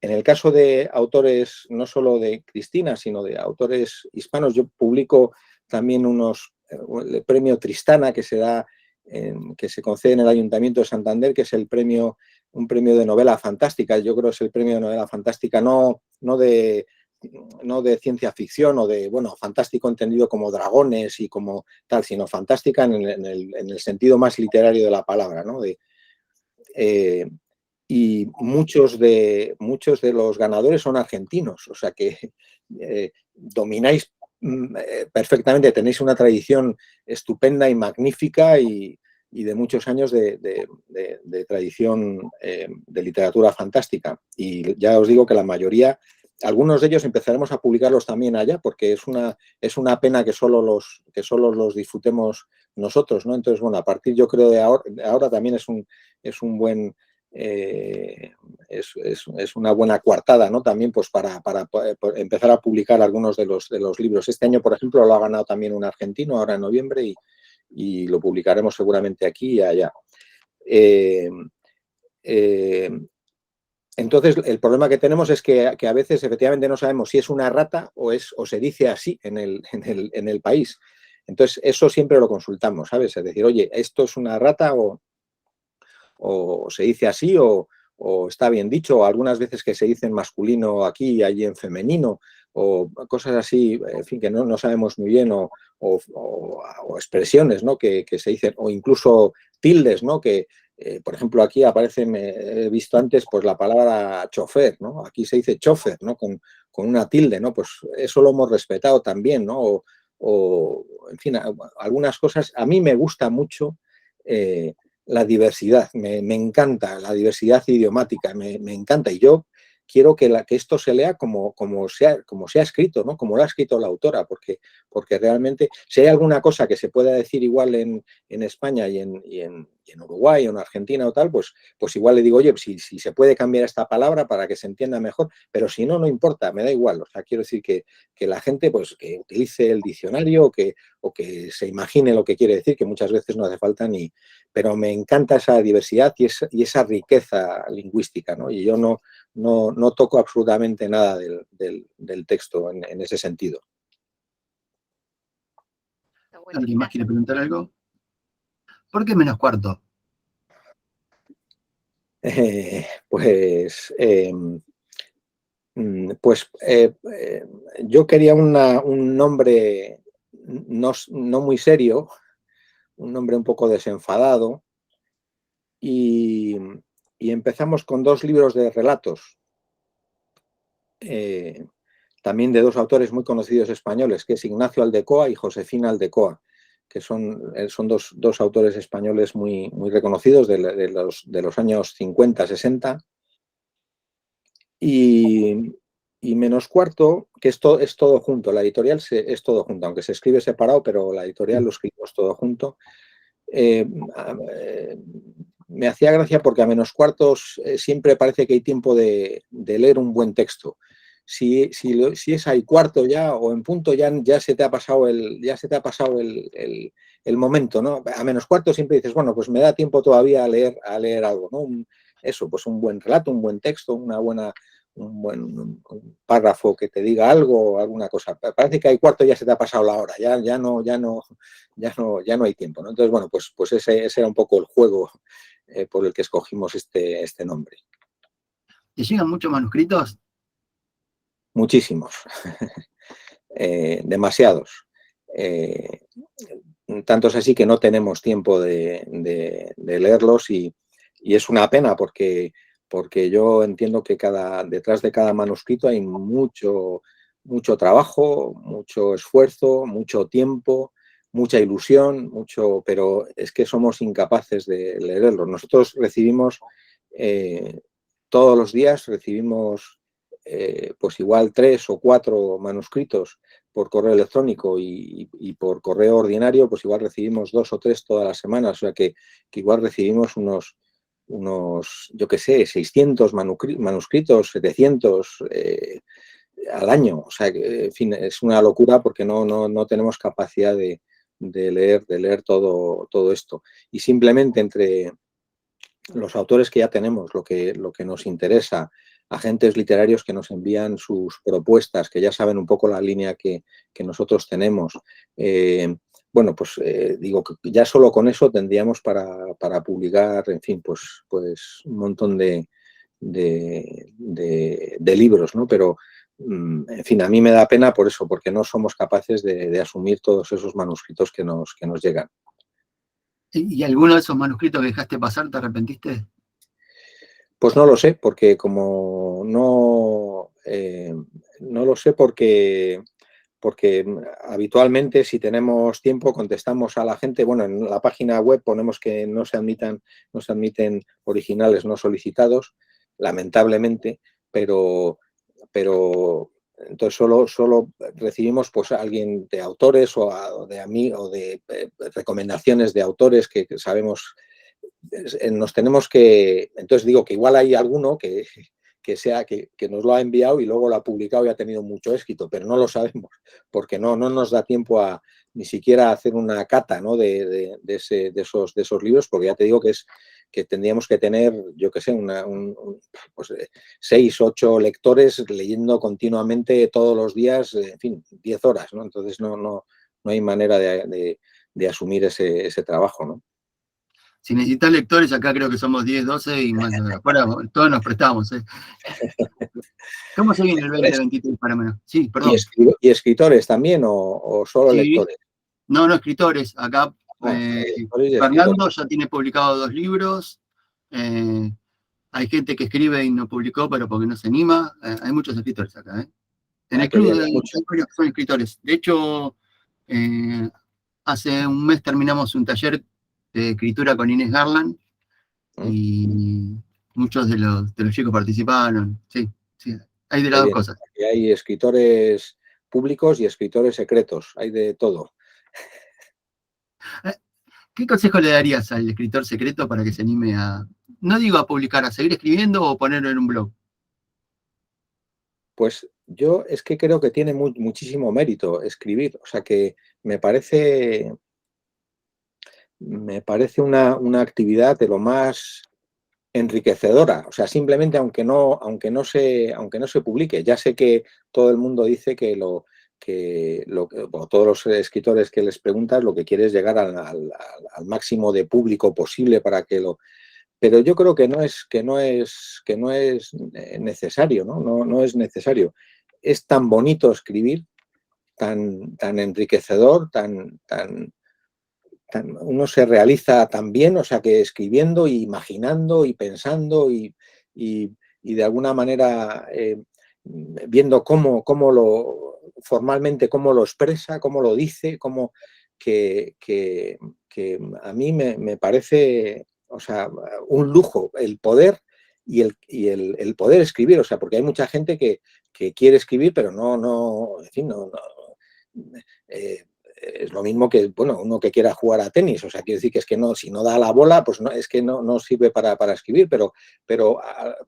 En el caso de autores, no solo de Cristina, sino de autores hispanos, yo publico también el premio Tristana que se concede en el Ayuntamiento de Santander, que es un premio de novela fantástica. Yo creo que es el premio de novela fantástica no de ciencia ficción o de, bueno, fantástico entendido como dragones y como tal, sino fantástica en el sentido más literario de la palabra, ¿no? Y muchos de los ganadores son argentinos, o sea que domináis perfectamente, tenéis una tradición estupenda y magnífica y de muchos años de tradición de literatura fantástica. Y ya os digo que la mayoría, algunos de ellos empezaremos a publicarlos también allá, porque es una pena que solo los disfrutemos nosotros, ¿no? Entonces, bueno, a partir, yo creo, de ahora también es un buen... es una buena coartada, ¿no? También pues para empezar a publicar algunos de los libros. Este año, por ejemplo, lo ha ganado también un argentino, ahora en noviembre, y lo publicaremos seguramente aquí y allá. Entonces, el problema que tenemos es que a veces efectivamente no sabemos si es una rata o se dice así en el país. Entonces, eso siempre lo consultamos, ¿sabes? Es decir, oye, ¿esto es una rata o se dice así o está bien dicho? O algunas veces que se dice en masculino aquí y allí en femenino, o cosas así, en fin, que no sabemos muy bien, o expresiones, ¿no? que se dicen, o incluso tildes, ¿no? Que, por ejemplo, aquí he visto antes pues la palabra chofer, ¿no? Aquí se dice chofer, ¿no? Con una tilde, ¿no? Pues eso lo hemos respetado también, ¿no? En fin, algunas cosas. A mí me gusta mucho la diversidad, me encanta la diversidad idiomática, me encanta, y yo quiero que esto se lea como se ha escrito, ¿no? Como lo ha escrito la autora, porque realmente, si hay alguna cosa que se pueda decir igual en España y en Uruguay o en Argentina o tal, pues igual le digo, oye, si se puede cambiar esta palabra para que se entienda mejor, pero si no importa, me da igual. O sea, quiero decir que la gente pues que utilice el diccionario o que se imagine lo que quiere decir, que muchas veces no hace falta pero me encanta esa diversidad y esa riqueza lingüística, ¿no? Y yo no toco absolutamente nada del texto en ese sentido. ¿Alguien más quiere preguntar algo? ¿Por qué menos cuarto? Yo quería un nombre no muy serio, un nombre un poco desenfadado, y empezamos con 2 libros de relatos, también de 2 autores muy conocidos españoles, que es Ignacio Aldecoa y Josefina Aldecoa, que son dos autores españoles muy reconocidos de los años 50, 60. Y menos cuarto, que esto es todo junto, la editorial es todo junto, aunque se escribe separado, pero la editorial lo escribimos todo junto. Me hacía gracia porque a menos cuartos siempre parece que hay tiempo de leer un buen texto. Si es ahí cuarto ya o en punto, ya se te ha pasado el momento, ¿no? A menos cuarto siempre dices, bueno, pues me da tiempo todavía a leer algo, ¿no? Eso, pues un buen relato, un buen texto, un buen párrafo que te diga algo o alguna cosa. Parece que hay cuarto, ya se te ha pasado la hora, ya no hay tiempo, ¿no? Entonces, bueno, pues ese era un poco el juego por el que escogimos este nombre. ¿Te llegan muchos manuscritos? Muchísimos. Demasiados. Tantos así que no tenemos tiempo de leerlos y es una pena porque yo entiendo que detrás de cada manuscrito hay mucho trabajo, mucho esfuerzo, mucho tiempo, mucha ilusión, pero es que somos incapaces de leerlos. Nosotros recibimos todos los días pues igual 3 o 4 manuscritos por correo electrónico y por correo ordinario, pues igual recibimos 2 o 3 todas las semanas, o sea que igual recibimos unos, yo qué sé, 600 manuscritos, 700 al año. O sea, en fin, es una locura porque no tenemos capacidad de leer todo esto. Y simplemente entre los autores que ya tenemos, lo que nos interesa, agentes literarios que nos envían sus propuestas, que ya saben un poco la línea que nosotros tenemos. Bueno, pues digo que ya solo con eso tendríamos para publicar, en fin, pues un montón de libros, ¿no? Pero, en fin, a mí me da pena por eso, porque no somos capaces de asumir todos esos manuscritos que nos llegan. ¿Y alguno de esos manuscritos que dejaste pasar, te arrepentiste? Pues no lo sé, porque como no lo sé porque habitualmente si tenemos tiempo contestamos a la gente. Bueno, en la página web ponemos que no se admiten originales no solicitados, lamentablemente, pero entonces solo recibimos pues a alguien de autores o de recomendaciones de autores que sabemos. Nos tenemos que, entonces digo que igual hay alguno que nos lo ha enviado y luego lo ha publicado y ha tenido mucho éxito, pero no lo sabemos, porque no nos da tiempo a ni siquiera hacer una cata, ¿no? de esos libros, porque ya te digo que tendríamos que tener, yo qué sé, pues 6, 8 lectores leyendo continuamente todos los días, en fin, 10 horas, ¿no? Entonces no hay manera de asumir ese trabajo, ¿no? Si necesitas lectores, acá creo que somos 10, 12 y más, afuera todos nos prestamos. ¿Cómo se viene el 2023 para menos? Sí, perdón. ¿Y escritores también o solo Sí. lectores? No, escritores. Acá Fernando ya tiene publicado 2 libros. Hay gente que escribe y no publicó, pero porque no se anima. Hay muchos escritores acá. En el club hay varios que son escritores. De hecho, hace un mes terminamos un taller de escritura con Inés Garland y muchos de los chicos participaron. Sí, hay de las dos cosas. Hay escritores públicos y escritores secretos, hay de todo. ¿Qué consejo le darías al escritor secreto para que se anime no digo a publicar, a seguir escribiendo o ponerlo en un blog? Pues yo es que creo que tiene muchísimo mérito escribir, o sea que me parece una actividad de lo más enriquecedora, o sea, simplemente aunque no se publique. Ya sé que todo el mundo dice que todos los escritores que les preguntas lo que quiere es llegar al máximo de público posible para que lo. Pero yo creo que no es necesario, ¿no? No es necesario. Es tan bonito escribir, tan enriquecedor, uno se realiza tan bien, o sea que escribiendo, y imaginando y pensando y de alguna manera viendo cómo formalmente cómo lo expresa, cómo lo dice, que a mí me parece, o sea, un lujo el poder y el poder escribir, o sea, porque hay mucha gente que quiere escribir, pero en fin, es lo mismo que, bueno, uno que quiera jugar a tenis, o sea, quiere decir que es que no, si no da la bola, pues no, es que no sirve para escribir, pero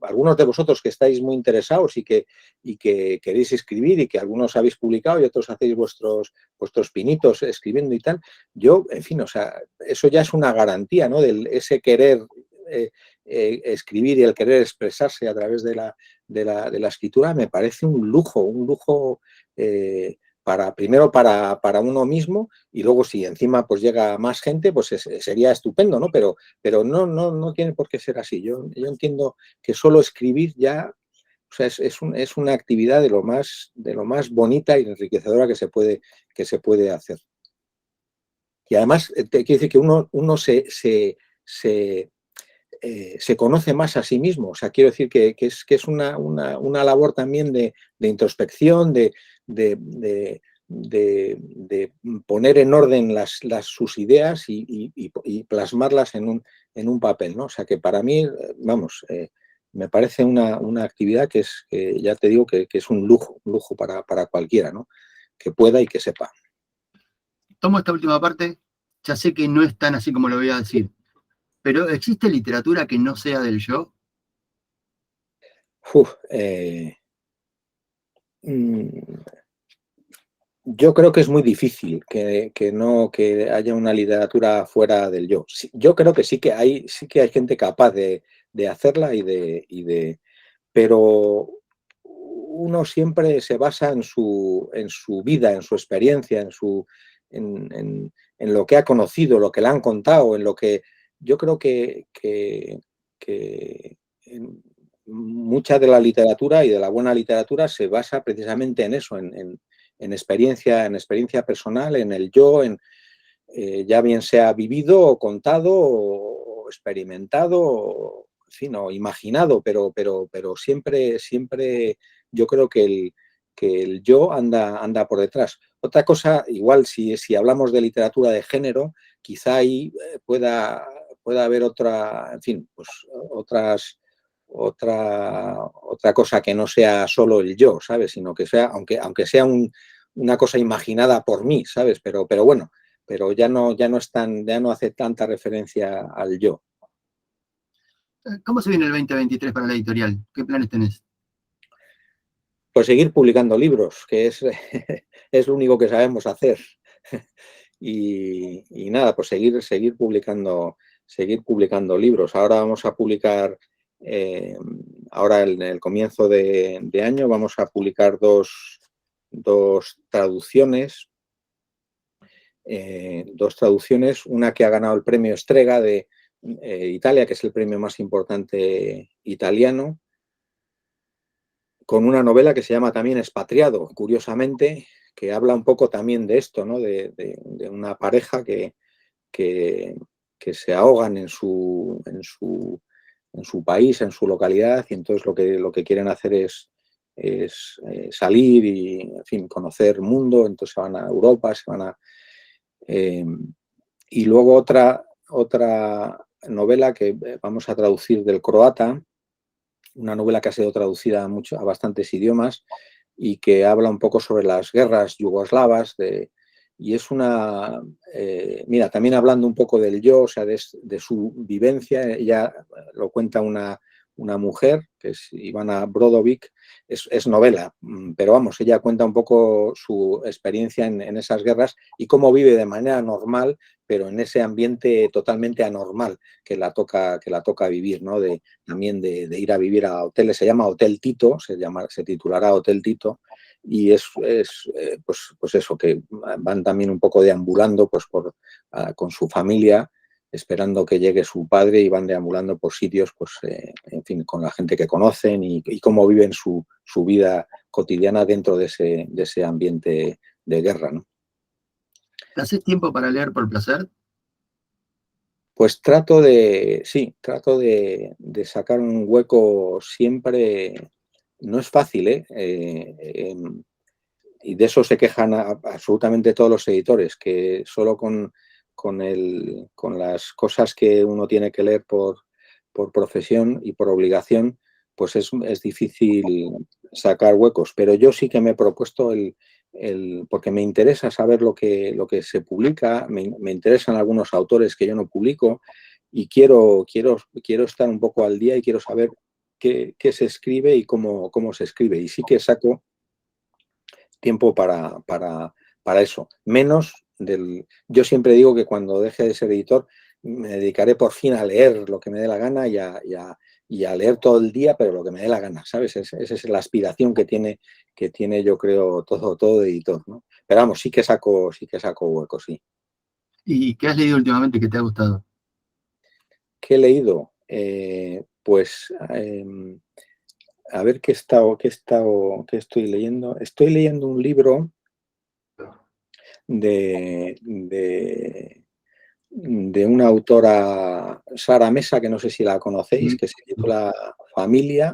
algunos de vosotros que estáis muy interesados y que queréis escribir y que algunos habéis publicado y otros hacéis vuestros pinitos escribiendo y tal, yo, en fin, o sea, eso ya es una garantía, ¿no? De ese querer escribir y el querer expresarse a través de la escritura, me parece un lujo primero para uno mismo, y luego si encima pues llega más gente, pues sería estupendo, ¿no? Pero no tiene por qué ser así. Yo entiendo que solo escribir ya, o sea, es una actividad de lo más bonita y enriquecedora que se puede hacer. Y además, quiere decir que uno se conoce más a sí mismo. O sea, quiero decir que es una labor también de introspección, de poner en orden sus ideas y plasmarlas en un papel, ¿no? O sea, que para mí, vamos, me parece una actividad que ya te digo que es un lujo para cualquiera, ¿no? Que pueda y que sepa. Tomo esta última parte, ya sé que no es tan así como lo voy a decir, pero ¿existe literatura que no sea del yo? Yo creo que es muy difícil que haya una literatura fuera del yo. Sí, yo creo que sí que hay gente capaz de hacerla pero uno siempre se basa en su vida, en su experiencia, en lo que ha conocido, lo que le han contado, en lo que yo creo que mucha de la literatura y de la buena literatura se basa precisamente en eso, en experiencia personal, en el yo, ya bien sea vivido o contado o experimentado, o, en fin, o imaginado, pero siempre yo creo que el yo anda por detrás. Otra cosa, igual si hablamos de literatura de género, quizá ahí pueda haber otra, en fin, pues otra cosa que no sea solo el yo, ¿sabes? Sino que sea, aunque sea una cosa imaginada por mí, ¿sabes? Pero bueno, pero ya no hace tanta referencia al yo. ¿Cómo se viene el 2023 para la editorial? ¿Qué planes tenés? Pues seguir publicando libros, que es lo único que sabemos hacer. Y nada, pues seguir publicando libros. Ahora vamos a publicar, ahora en el comienzo de año, vamos a publicar dos traducciones. Una que ha ganado el premio Strega de Italia, que es el premio más importante italiano, con una novela que se llama también Expatriado, curiosamente, que habla un poco también de esto, ¿no? De una pareja que se ahogan en su país, en su localidad, y entonces lo que quieren hacer es salir y, en fin, conocer mundo, entonces se van a Europa, y luego otra novela que vamos a traducir del croata, una novela que ha sido traducida a bastantes idiomas y que habla un poco sobre las guerras yugoslavas. Y es mira, también hablando un poco del yo, o sea, de su vivencia. Ella lo cuenta una mujer, que es Ivana Brodovic. Es novela, pero vamos, ella cuenta un poco su experiencia en esas guerras y cómo vive de manera normal, pero en ese ambiente totalmente anormal que la toca vivir, ¿no? También de ir a vivir a hoteles. Se llama Hotel Tito, se titulará Hotel Tito, y pues eso, que van también un poco deambulando pues con su familia, esperando que llegue su padre, y van deambulando por sitios, pues en fin, con la gente que conocen y cómo viven su vida cotidiana dentro de ese ambiente de guerra, ¿no? ¿Haces tiempo para leer por placer? Pues trato de sacar un hueco siempre. No es fácil, y de eso se quejan absolutamente todos los editores, que solo con las cosas que uno tiene que leer por profesión y por obligación, pues es difícil sacar huecos. Pero yo sí que me he propuesto porque me interesa saber lo que se publica, me interesan algunos autores que yo no publico, y quiero estar un poco al día y quiero saber qué se escribe y cómo se escribe. Y sí que saco tiempo para eso. Yo siempre digo que cuando deje de ser editor me dedicaré por fin a leer lo que me dé la gana y a leer todo el día, pero lo que me dé la gana, ¿sabes? Esa es la aspiración que tiene yo creo todo editor, ¿no? Pero vamos, sí que saco huecos, sí. ¿Y qué has leído últimamente que te ha gustado? ¿Qué he leído? Pues a ver qué estoy leyendo. Estoy leyendo un libro de una autora, Sara Mesa, que no sé si la conocéis, que se titula Familia,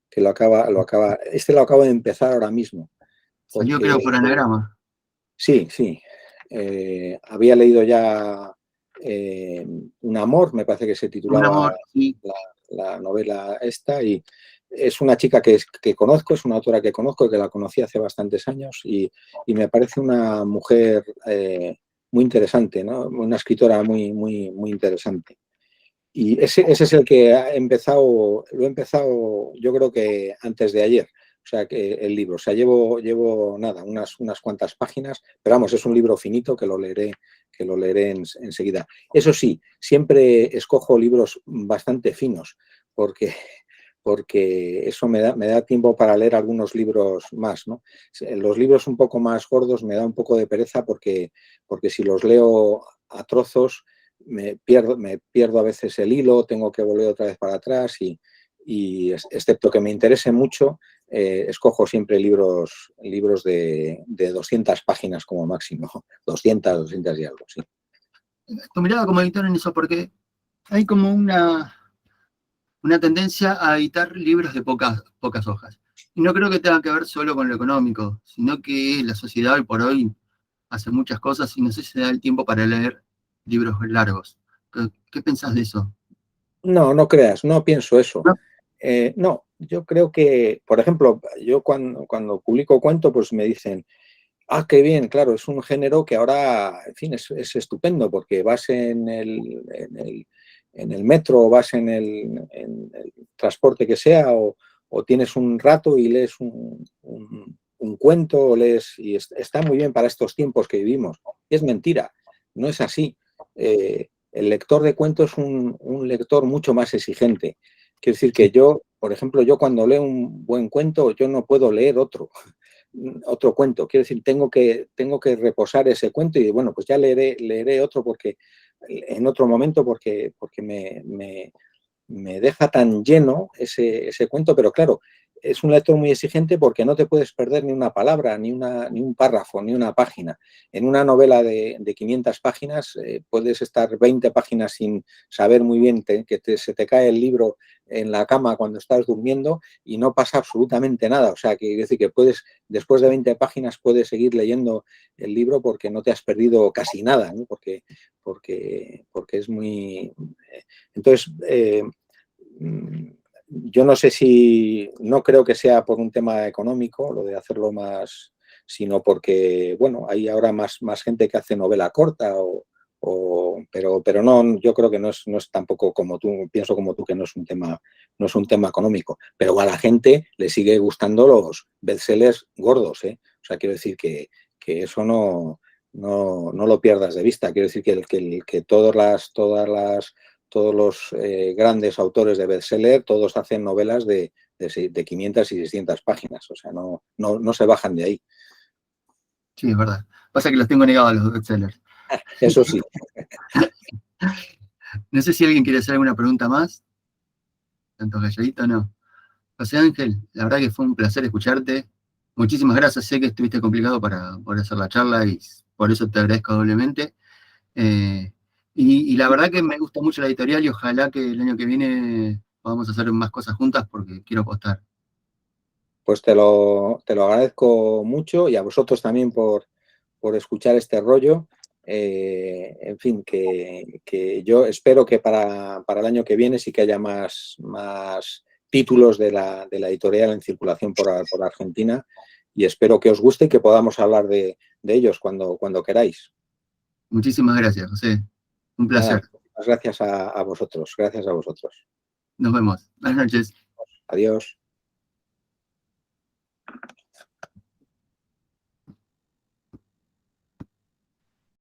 que lo acaba lo acabo de empezar ahora mismo. Salió creo por Anagrama. Sí. Había leído ya Un amor, me parece que se titulaba Un amor, sí. la novela esta, y es una chica que conozco, es una autora que conozco, que la conocí hace bastantes años, y me parece una mujer muy interesante, ¿no? Una escritora muy, muy, muy interesante. Y ese es el que lo he empezado yo creo que antes de ayer, o sea, que el libro. O sea, llevo nada, unas cuantas páginas, pero vamos, es un libro finito que lo leeré enseguida. Eso sí, siempre escojo libros bastante finos, porque eso me da tiempo para leer algunos libros más, ¿no? Los libros un poco más gordos me da un poco de pereza porque si los leo a trozos me pierdo a veces el hilo, tengo que volver otra vez para atrás y excepto que me interese mucho, escojo siempre libros de 200 páginas como máximo, 200 y algo, sí. Tu mirada como editor en eso, porque hay como una tendencia a editar libros de pocas hojas. Y no creo que tenga que ver solo con lo económico, sino que la sociedad hoy por hoy hace muchas cosas y no sé si se da el tiempo para leer libros largos. ¿Qué pensás de eso? No creas, no pienso eso. ¿No? No, yo creo que, por ejemplo, yo cuando publico cuento, pues me dicen, qué bien, claro, es un género que ahora, en fin, es estupendo, porque vas en el metro, o vas en el transporte que sea, o tienes un rato y lees un cuento, o lees, y está muy bien para estos tiempos que vivimos. Es mentira, no es así. El lector de cuentos es un lector mucho más exigente. Quiero decir que yo, por ejemplo, yo cuando leo un buen cuento, yo no puedo leer otro cuento. Quiero decir, tengo que reposar ese cuento y bueno, pues ya leeré otro en otro momento porque me deja tan lleno ese cuento, pero claro, es un lector muy exigente porque no te puedes perder ni una palabra, ni un párrafo, ni una página. En una novela de 500 páginas puedes estar 20 páginas sin saber muy bien se te cae el libro en la cama cuando estás durmiendo y no pasa absolutamente nada. O sea, que quiere decir que después de 20 páginas puedes seguir leyendo el libro porque no te has perdido casi nada, ¿no? Porque es muy... Entonces, yo no creo que sea por un tema económico lo de hacerlo más, sino porque, bueno, hay ahora más gente que hace novela corta, pero no, yo creo que no es tampoco como tú, pienso como tú, que no es un tema económico, pero a la gente le sigue gustando los bestsellers gordos, ¿eh? O sea, quiero decir que eso no lo pierdas de vista. Quiero decir que todos los grandes autores de bestseller, todos hacen novelas de 500 y 600 páginas. O sea, no se bajan de ahí. Sí, es verdad. Pasa que los tengo negados a los bestsellers. Eso sí. No sé si alguien quiere hacer alguna pregunta más. Tanto calladito, no. José Ángel, la verdad que fue un placer escucharte. Muchísimas gracias. Sé que estuviste complicado para poder hacer la charla y por eso te agradezco doblemente. Y la verdad que me gusta mucho la editorial y ojalá que el año que viene podamos hacer más cosas juntas porque quiero apostar. Pues te lo agradezco mucho y a vosotros también por escuchar este rollo. En fin, que yo espero que para el año que viene sí que haya más títulos de la editorial en circulación por Argentina y espero que os guste y que podamos hablar de ellos cuando queráis. Muchísimas gracias, José. Un placer. Nada, gracias a vosotros. Gracias a vosotros. Nos vemos. Buenas noches. Adiós.